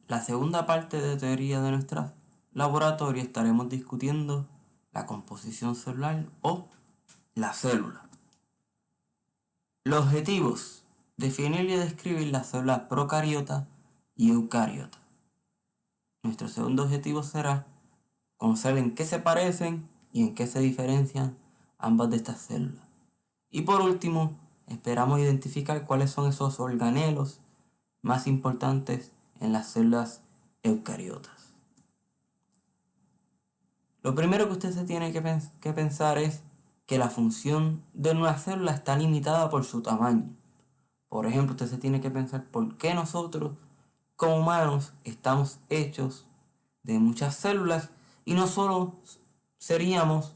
la segunda parte de teoría de nuestro laboratorio estaremos discutiendo la composición celular o la célula. Los objetivos: definir y describir las células procariota y eucariota. Nuestro segundo objetivo será conocer en qué se parecen y en qué se diferencian ambas de estas células. Y por último, esperamos identificar cuáles son esos organelos más importantes en las células eucariotas. Lo primero que usted se tiene que pensar es que la función de una célula está limitada por su tamaño. Por ejemplo, usted se tiene que pensar por qué nosotros, como humanos, estamos hechos de muchas células y no solo seríamos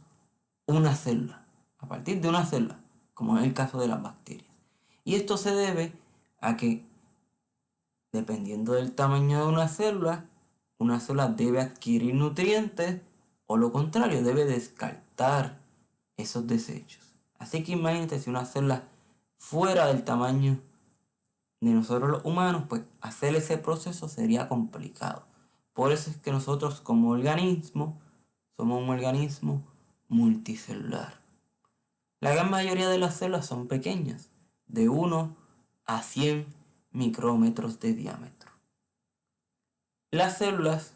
una célula, a partir de una célula, como es el caso de las bacterias. Y esto se debe a que, dependiendo del tamaño de una célula debe adquirir nutrientes o lo contrario, debe descartar esos desechos. Así que imagínate si una célula fuera del tamaño de nosotros los humanos, pues hacer ese proceso sería complicado. Por eso es que nosotros como organismo somos un organismo multicelular. La gran mayoría de las células son pequeñas, de 1 a 100 micrómetros de diámetro. Las células,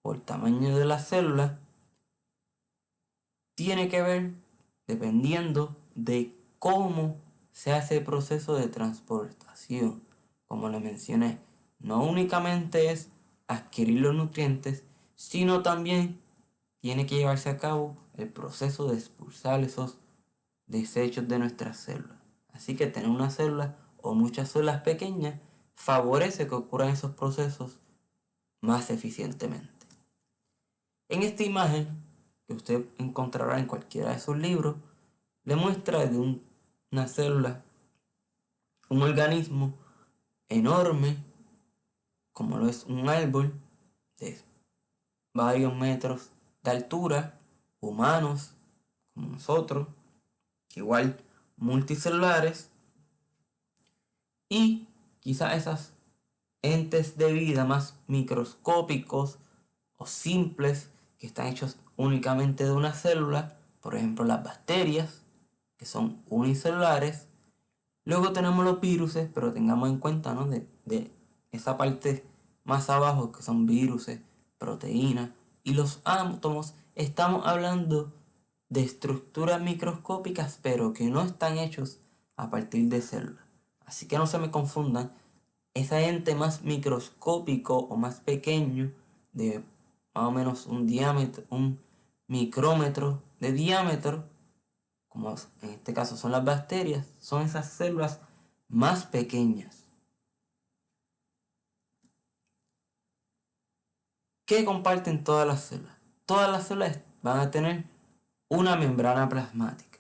por tamaño de la célula, tiene que ver dependiendo de cómo se hace el proceso de transportación. Como le mencioné, no únicamente es adquirir los nutrientes, sino también tiene que llevarse a cabo el proceso de expulsar esos desechos de nuestras células. Así que tener una célula o muchas células pequeñas favorece que ocurran esos procesos más eficientemente. En esta imagen, que usted encontrará en cualquiera de sus libros, le muestra de una célula, un organismo enorme, como lo es un árbol de varios metros de altura, humanos como nosotros, igual multicelulares, y quizás esas entes de vida más microscópicos o simples que están hechos únicamente de una célula, por ejemplo las bacterias, que son unicelulares. Luego tenemos los virus, pero tengamos en cuenta, ¿no?, de esa parte más abajo que son virus, proteínas, y los átomos. Estamos hablando de estructuras microscópicas, pero que no están hechos a partir de células. Así que no se me confundan, ese ente más microscópico o más pequeño, de más o menos un micrómetro de diámetro, como en este caso son las bacterias, son esas células más pequeñas. ¿Qué comparten todas las células? Todas las células van a tener una membrana plasmática.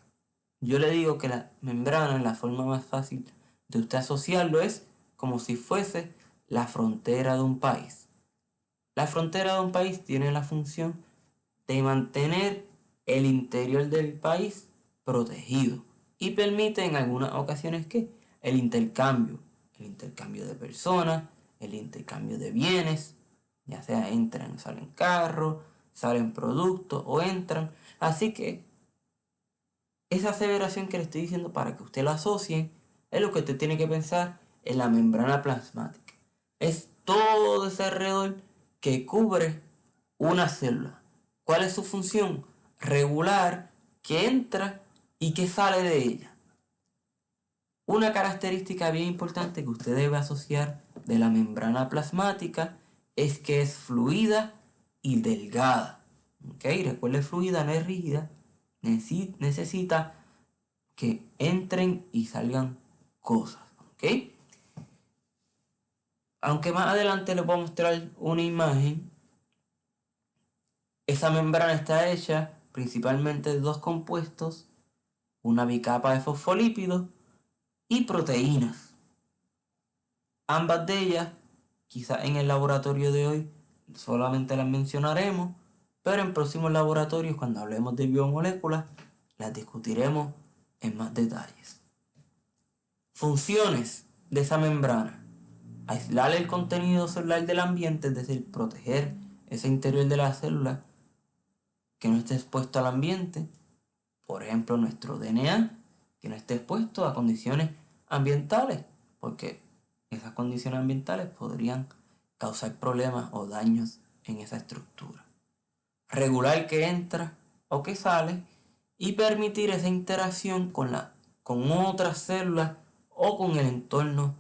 Yo le digo que la membrana, la forma más fácil de usted asociarlo, es como si fuese la frontera de un país. La frontera de un país tiene la función de mantener el interior del país protegido y permite en algunas ocasiones que el intercambio de personas, el intercambio de bienes, ya sea entran, salen carros, salen productos o entran. Así que esa aseveración que le estoy diciendo, para que usted la asocie, es lo que usted tiene que pensar en la membrana plasmática. Es todo ese alrededor que cubre una célula. ¿Cuál es su función? Regular qué entra y qué sale de ella. Una característica bien importante que usted debe asociar de la membrana plasmática es que es fluida y delgada. ¿Ok? Recuerde, fluida, no es rígida. Necesita que entren y salgan cosas. ¿Ok? Aunque más adelante les voy a mostrar una imagen, esa membrana está hecha principalmente de dos compuestos, una bicapa de fosfolípidos y proteínas. Ambas de ellas, quizás en el laboratorio de hoy, solamente las mencionaremos, pero en próximos laboratorios, cuando hablemos de biomoléculas, las discutiremos en más detalles. Funciones de esa membrana. aislar el contenido celular del ambiente, es decir, proteger ese interior de la célula que no esté expuesto al ambiente, por ejemplo nuestro DNA, que no esté expuesto a condiciones ambientales, porque esas condiciones ambientales podrían causar problemas o daños en esa estructura. Regular que entra o que sale y permitir esa interacción con otras células o con el entorno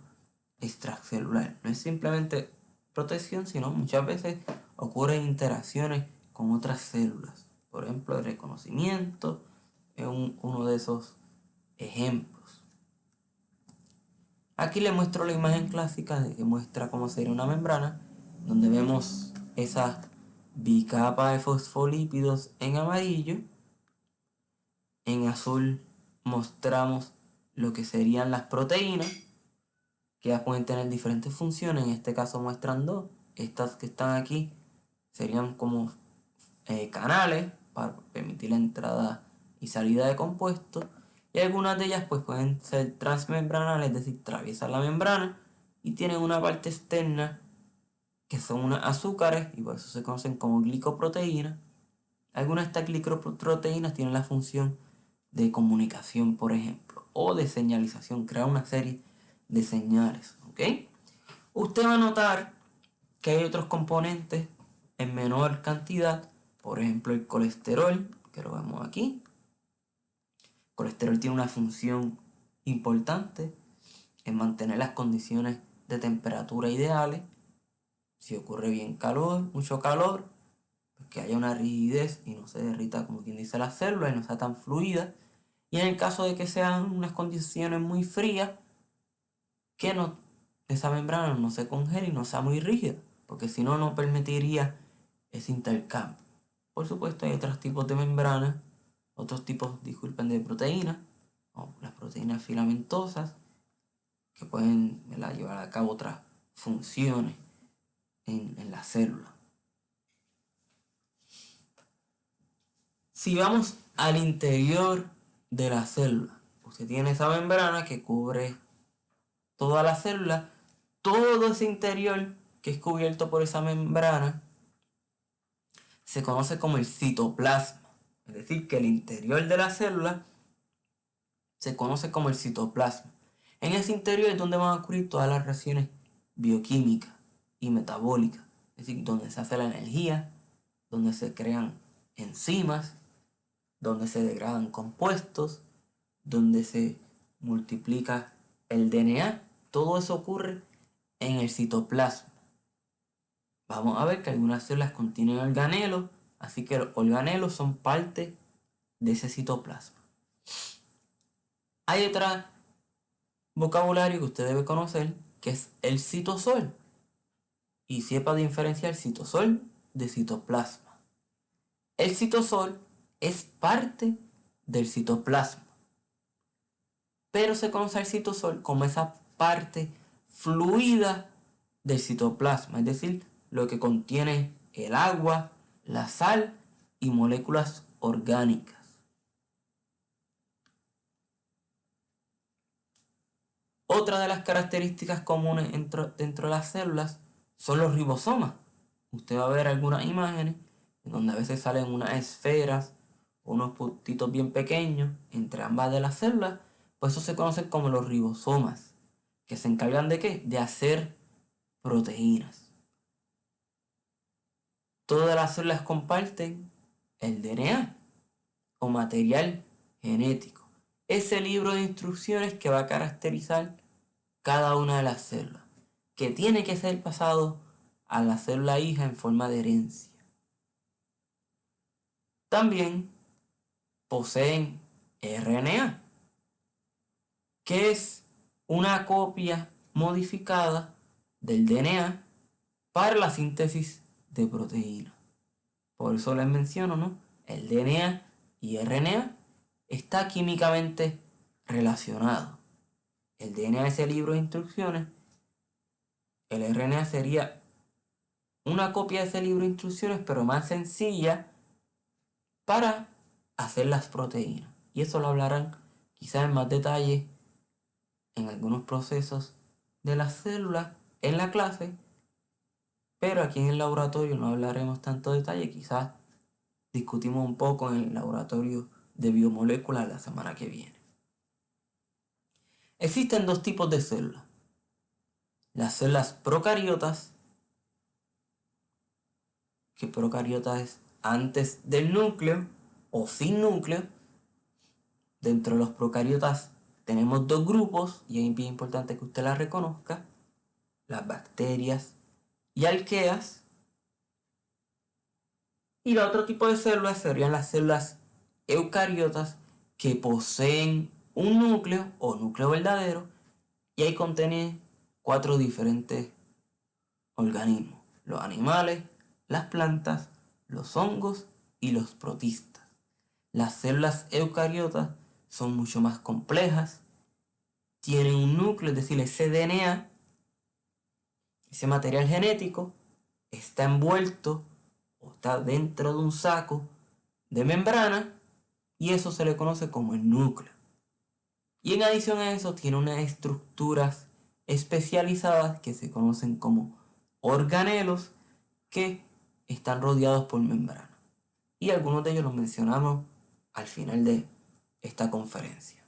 extracelular. No es simplemente protección, sino muchas veces ocurren interacciones con otras células. Por ejemplo, el reconocimiento es uno de esos ejemplos. Aquí les muestro la imagen clásica de que muestra cómo sería una membrana, donde vemos esa bicapa de fosfolípidos en amarillo. En azul mostramos lo que serían las proteínas, que ya pueden tener diferentes funciones. En este caso muestran dos. Estas que están aquí serían como canales para permitir la entrada y salida de compuestos. Y algunas de ellas pues pueden ser transmembranales, es decir, atraviesan la membrana y tienen una parte externa que son unas azúcares y por eso se conocen como glicoproteínas. Algunas de estas glicoproteínas tienen la función de comunicación, por ejemplo, o de señalización, crear una serie de señales, ¿ok? Usted va a notar que hay otros componentes en menor cantidad, por ejemplo el colesterol, que lo vemos aquí. El colesterol tiene una función importante en mantener las condiciones de temperatura ideales. Si ocurre bien calor, mucho calor, pues que haya una rigidez y no se derrita, como quien dice, la célula y no sea tan fluida. Y en el caso de que sean unas condiciones muy frías, que esa membrana no se congele y no sea muy rígida, porque si no, no permitiría ese intercambio. Por supuesto, hay otros tipos de membranas, otros tipos, disculpen, de proteínas, o las proteínas filamentosas, que pueden llevar a cabo otras funciones en la célula. Si vamos al interior de la célula, usted tiene esa membrana que cubre toda la célula, todo ese interior que es cubierto por esa membrana se conoce como el citoplasma. Es decir, que el interior de la célula se conoce como el citoplasma. En ese interior es donde van a ocurrir todas las reacciones bioquímicas y metabólicas. Es decir, donde se hace la energía, donde se crean enzimas, donde se degradan compuestos, donde se multiplica el DNA. Todo eso ocurre en el citoplasma. Vamos a ver que algunas células contienen organelos, así que los organelos son parte de ese citoplasma. Hay otro vocabulario que usted debe conocer, que es el citosol. Y sepa diferenciar citosol de citoplasma. El citosol es parte del citoplasma, pero se conoce al citosol como esa parte fluida del citoplasma, es decir, lo que contiene el agua, la sal y moléculas orgánicas. Otra de las características comunes dentro de las células son los ribosomas. Usted va a ver algunas imágenes en donde a veces salen unas esferas o unos puntitos bien pequeños entre ambas de las células. Pues eso se conoce como los ribosomas, que se encargan de ¿qué? De hacer proteínas. Todas las células comparten el DNA o material genético. Ese libro de instrucciones que va a caracterizar cada una de las células, que tiene que ser pasado a la célula hija en forma de herencia. También poseen RNA, que es una copia modificada del DNA para la síntesis de proteínas. Por eso les menciono, ¿no? El DNA y RNA está químicamente relacionado. El DNA es el libro de instrucciones. El RNA sería una copia de ese libro de instrucciones, pero más sencilla para hacer las proteínas. Y eso lo hablarán quizás en más detalle en algunos procesos de las células en la clase, pero aquí en el laboratorio no hablaremos tanto detalle, quizás discutimos un poco en el laboratorio de biomoléculas la semana que viene. Existen dos tipos de células. Las células procariotas, que procariota es antes del núcleo o sin núcleo. Dentro de los procariotas tenemos dos grupos y es bien importante que usted las reconozca: las bacterias y arqueas. Y el otro tipo de células serían las células eucariotas, que poseen un núcleo o núcleo verdadero, y ahí contiene 4 diferentes organismos: los animales, las plantas, los hongos y los protistas. Las células eucariotas son mucho más complejas, tienen un núcleo, es decir, ese DNA, ese material genético, está envuelto o está dentro de un saco de membrana, y eso se le conoce como el núcleo. Y en adición a eso tiene unas estructuras especializadas que se conocen como organelos, que están rodeados por membrana. Y algunos de ellos los mencionamos al final de esta conferencia.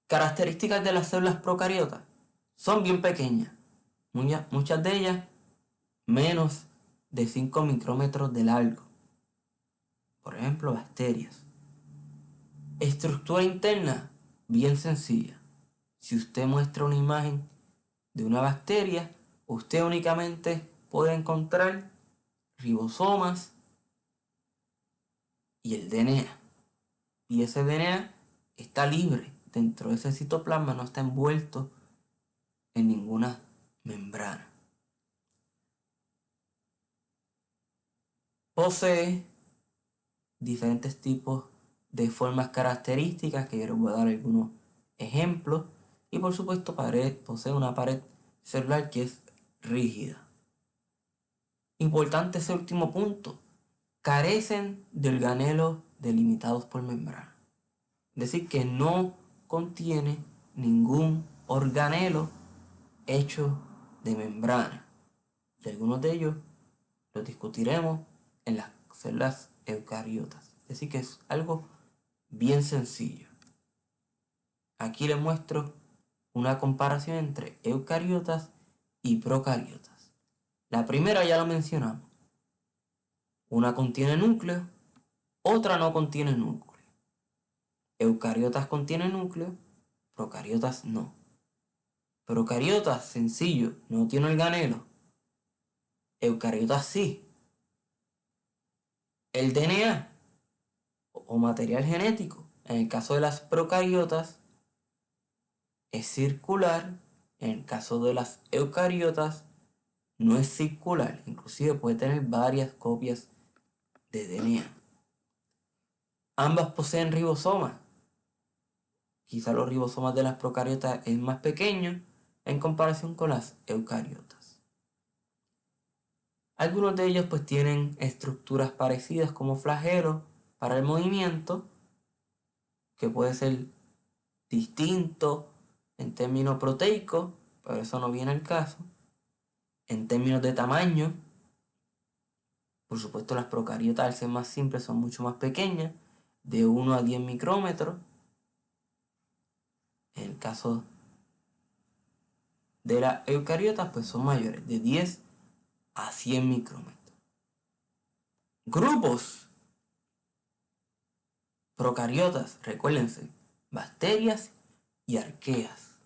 Características de las células procariotas: son bien pequeñas, muchas de ellas menos de 5 micrómetros de largo. Por ejemplo, bacterias. Estructura interna bien sencilla. Si usted muestra una imagen de una bacteria, usted únicamente puede encontrar ribosomas y el DNA. Y ese DNA está libre dentro de ese citoplasma, no está envuelto en ninguna membrana. Posee diferentes tipos de formas características, que yo les voy a dar algunos ejemplos. Y por supuesto posee una pared celular que es rígida. Importante ese último punto: carecen de organelos delimitados por membrana. Es decir, que no contiene ningún organelo hecho de membrana. Y algunos de ellos los discutiremos en las células eucariotas. Es decir, que es algo bien sencillo. Aquí les muestro una comparación entre eucariotas y procariotas. La primera ya lo mencionamos. Una contiene núcleo, otra no contiene núcleo. Eucariotas contienen núcleo, procariotas no. Procariotas, sencillo, no tiene organelo. Eucariotas sí. El DNA o material genético, en el caso de las procariotas, es circular. En el caso de las eucariotas, no es circular. Inclusive puede tener varias copias de DNA. Ambas poseen ribosomas. Quizá los ribosomas de las procariotas es más pequeño en comparación con las eucariotas. Algunos de ellos pues tienen estructuras parecidas como flagelos para el movimiento, que puede ser distinto en términos proteicos, pero eso no viene al caso. En términos de tamaño, por supuesto las procariotas, al ser más simples, son mucho más pequeñas, de 1 a 10 micrómetros. En el caso de las eucariotas, pues son mayores, de 10 a 100 micrómetros. Grupos procariotas, recuérdense: bacterias y arqueas.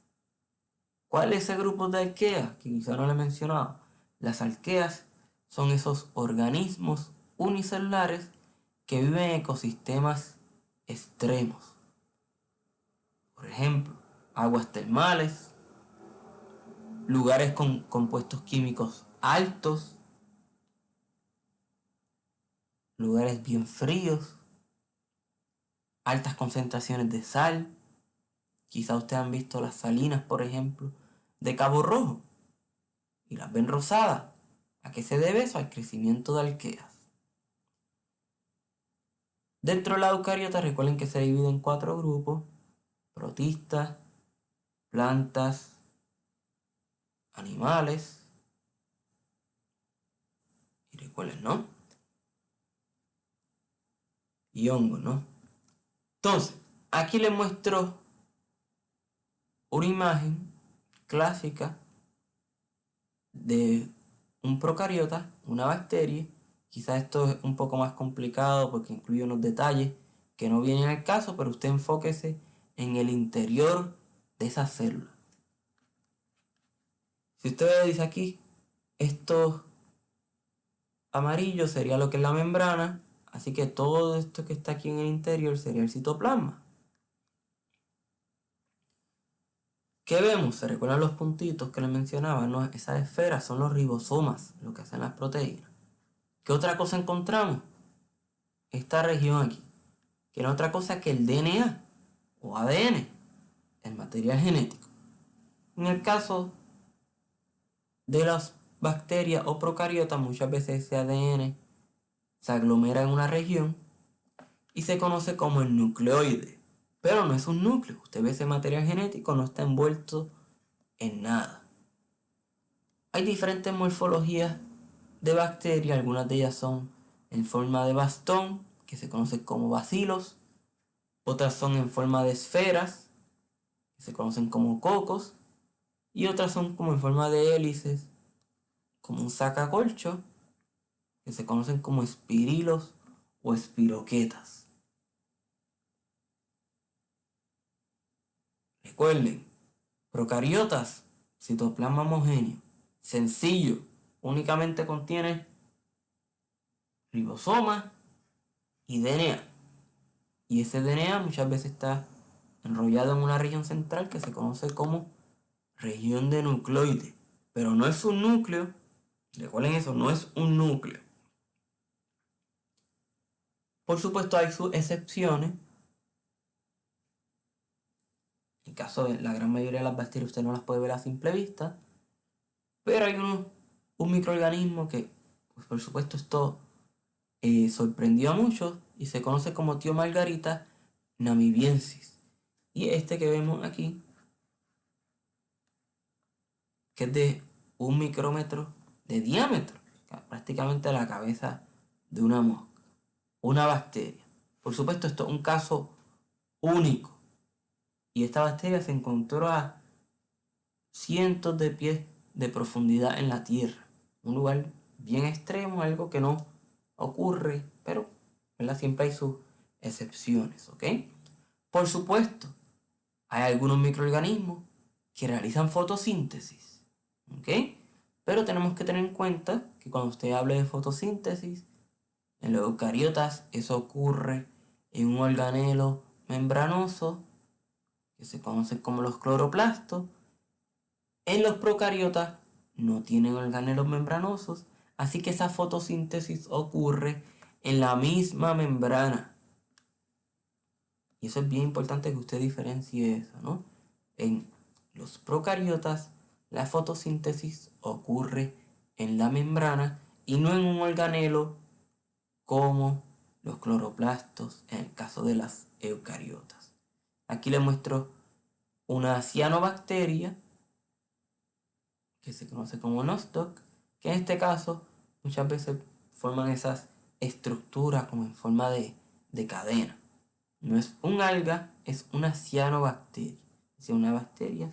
¿Cuál es ese grupo de arqueas? Que quizá no le he mencionado. Las arqueas son esos organismos unicelulares que viven en ecosistemas extremos. Por ejemplo, aguas termales, lugares con compuestos químicos altos, lugares bien fríos, altas concentraciones de sal. Quizá ustedes han visto las salinas, por ejemplo, de Cabo Rojo, y las ven rosadas. ¿A qué se debe eso? Al crecimiento de arqueas. Dentro de la eucariota, recuerden que se divide en 4 grupos: protistas, plantas, animales. Y recuerden, ¿no? Y hongos, ¿no? Entonces, aquí les muestro una imagen clásica de un procariota, una bacteria. Quizás esto es un poco más complicado porque incluye unos detalles que no vienen al caso, pero usted enfóquese en el interior de esa célula. Si usted dice aquí, esto amarillo sería lo que es la membrana, así que todo esto que está aquí en el interior sería el citoplasma. ¿Qué vemos? ¿Se recuerdan los puntitos que les mencionaba? ¿No? Esas esferas son los ribosomas, lo que hacen las proteínas. ¿Qué otra cosa encontramos? Esta región aquí, que no es otra cosa que el DNA o ADN, el material genético. En el caso de las bacterias o procariotas, muchas veces ese ADN se aglomera en una región y se conoce como el nucleoide. Pero no es un núcleo. Usted ve ese material genético, no está envuelto en nada. Hay diferentes morfologías de bacterias, algunas de ellas son en forma de bastón, que se conocen como bacilos, otras son en forma de esferas, que se conocen como cocos, y otras son como en forma de hélices, como un sacacorcho, que se conocen como espirilos o espiroquetas. Recuerden, procariotas, citoplasma homogéneo, sencillo, únicamente contiene ribosoma y DNA. Y ese DNA muchas veces está enrollado en una región central que se conoce como región de nucleoide. Pero no es un núcleo, recuerden eso, no es un núcleo. Por supuesto hay sus excepciones. En caso de la gran mayoría de las bacterias usted no las puede ver a simple vista. Pero hay un microorganismo que, pues por supuesto esto sorprendió a muchos y se conoce como tío Margarita namibiensis. Y este que vemos aquí, que es de 1 micrómetro de diámetro, prácticamente la cabeza de una mosca, una bacteria. Por supuesto, esto es un caso único. Y esta bacteria se encontró a cientos de pies de profundidad en la Tierra. Un lugar bien extremo, algo que no ocurre, pero ¿verdad? Siempre hay sus excepciones, ¿ok? Por supuesto, hay algunos microorganismos que realizan fotosíntesis, ¿ok? Pero tenemos que tener en cuenta que cuando usted hable de fotosíntesis, en los eucariotas eso ocurre en un organelo membranoso que se conoce como los cloroplastos. En los procariotas no tienen organelos membranosos, así que esa fotosíntesis ocurre en la misma membrana. Y eso es bien importante que usted diferencie eso, ¿no? En los procariotas, la fotosíntesis ocurre en la membrana y no en un organelo como los cloroplastos en el caso de las eucariotas. Aquí les muestro una cianobacteria que se conoce como Nostoc, que en este caso muchas veces forman esas estructuras como en forma de cadena. No es un alga, es una cianobacteria. Es decir, una bacteria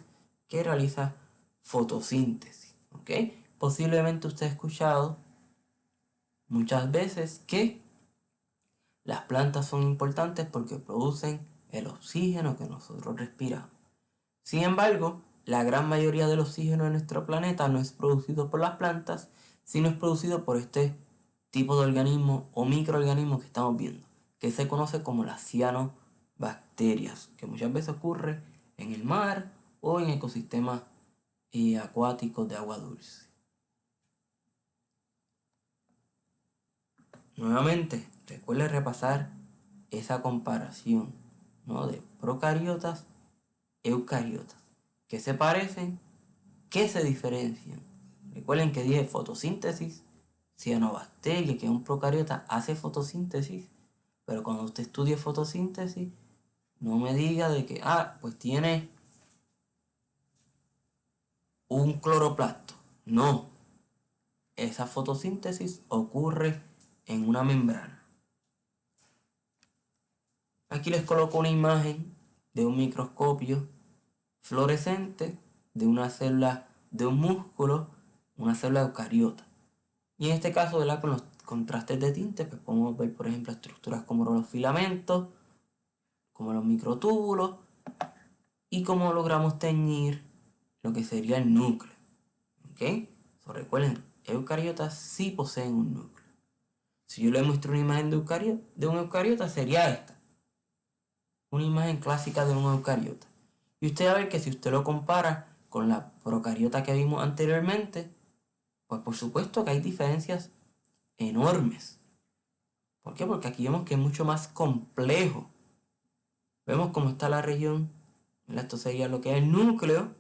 que realiza fotosíntesis. ¿Ok? Posiblemente usted ha escuchado muchas veces que las plantas son importantes porque producen el oxígeno que nosotros respiramos. Sin embargo, la gran mayoría del oxígeno en nuestro planeta no es producido por las plantas, sino es producido por este tipo de organismo o microorganismo que estamos viendo, que se conoce como las cianobacterias, que muchas veces ocurre en el mar o en ecosistemas acuáticos de agua dulce. Nuevamente, recuerde repasar esa comparación, ¿no? De procariotas, eucariotas, que se parecen, que se diferencian. Recuerden que dije fotosíntesis, cianobacteria, que es un procariota, hace fotosíntesis, pero cuando usted estudie fotosíntesis, no me diga de que, pues tiene un cloroplasto. No, esa fotosíntesis ocurre en una membrana. Aquí les coloco una imagen de un microscopio fluorescente de una célula de un músculo, una célula eucariota. Y en este caso, ¿verdad? Con los contrastes de tinte, pues podemos ver, por ejemplo, estructuras como los filamentos, como los microtúbulos, y cómo logramos teñir lo que sería el núcleo. ¿Ok? Recuerden, eucariotas sí poseen un núcleo. Si yo les muestro una imagen de un eucariota, sería esta. Una imagen clásica de un eucariota. Y usted va a ver que si usted lo compara con la procariota que vimos anteriormente, pues por supuesto que hay diferencias enormes. ¿Por qué? Porque aquí vemos que es mucho más complejo. Vemos cómo está la región, ¿verdad? Esto sería lo que es el núcleo,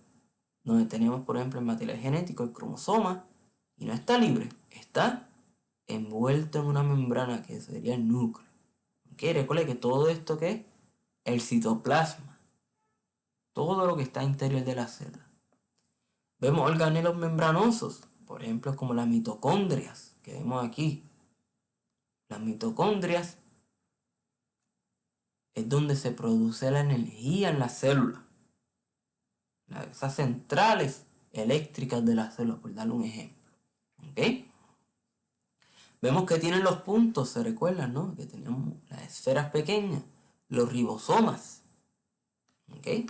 donde tenemos, por ejemplo, el material genético, el cromosoma, y no está libre, está envuelto en una membrana que sería el núcleo. ¿Ok? Recuerde que todo esto que es el citoplasma, todo lo que está interior de la célula. Vemos organelos membranosos, por ejemplo, como las mitocondrias, que vemos aquí. Las mitocondrias es donde se produce la energía en la célula. Esas centrales eléctricas de la célula, por darle un ejemplo. ¿Ok? Vemos que tienen los puntos, se recuerdan, ¿no? Que tenemos las esferas pequeñas, los ribosomas. ¿Ok?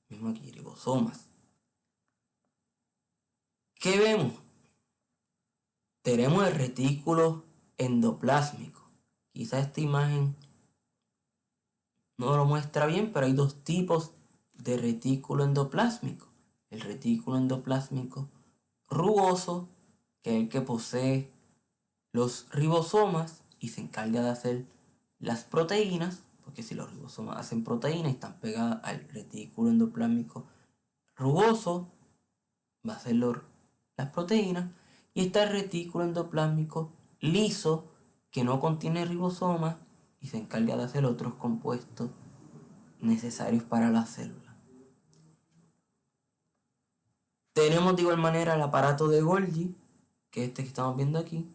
Mismo aquí, ribosomas. ¿Qué vemos? Tenemos el retículo endoplásmico. Quizá esta imagen no lo muestra bien, pero hay dos tipos de retículo endoplásmico. El retículo endoplásmico rugoso, que es el que posee los ribosomas y se encarga de hacer las proteínas, porque si los ribosomas hacen proteínas y están pegadas al retículo endoplásmico rugoso, va a hacer las proteínas. Y está el retículo endoplásmico liso, que no contiene ribosomas y se encarga de hacer otros compuestos necesarios para la célula. Tenemos de igual manera el aparato de Golgi, que es este que estamos viendo aquí.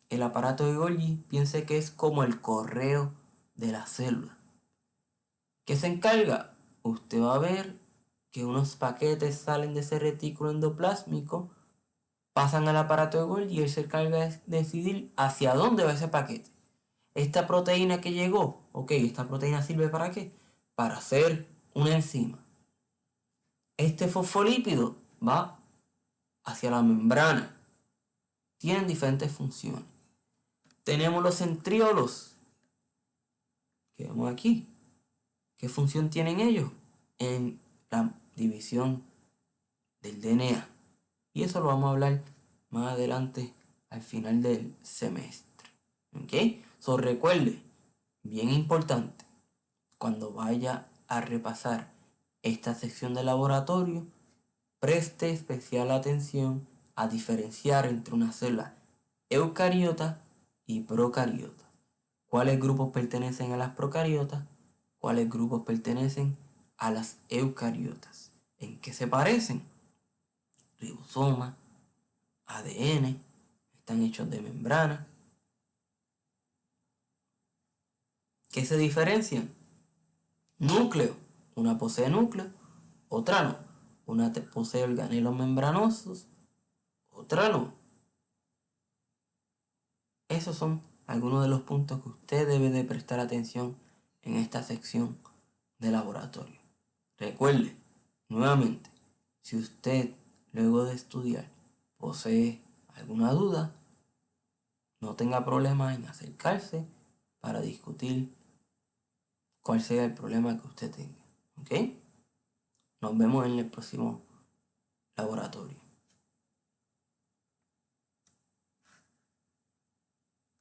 El aparato de Golgi, piense que es como el correo de la célula. ¿Qué se encarga? Usted va a ver que unos paquetes salen de ese retículo endoplásmico, pasan al aparato de Golgi y él se encarga de decidir hacia dónde va ese paquete. Esta proteína que llegó, ok, esta proteína sirve ¿para qué? Para hacer una enzima. Este fosfolípido va hacia la membrana. Tienen diferentes funciones. Tenemos los centriolos, que vemos aquí. ¿Qué función tienen ellos? En la división del DNA. Y eso lo vamos a hablar más adelante al final del semestre. ¿Ok? Recuerde, bien importante, cuando vaya a repasar esta sección de laboratorio, preste especial atención a diferenciar entre una célula eucariota y procariota. ¿Cuáles grupos pertenecen a las procariotas? ¿Cuáles grupos pertenecen a las eucariotas? ¿En qué se parecen? Ribosoma, ADN, están hechos de membrana. ¿Qué se diferencian? Núcleo. Una posee núcleo, otra no. Una posee organelos membranosos, otra no. Esos son algunos de los puntos que usted debe de prestar atención en esta sección de laboratorio. Recuerde, nuevamente, si usted luego de estudiar posee alguna duda, no tenga problema en acercarse para discutir cuál sea el problema que usted tenga. ¿Ok? Nos vemos en el próximo laboratorio.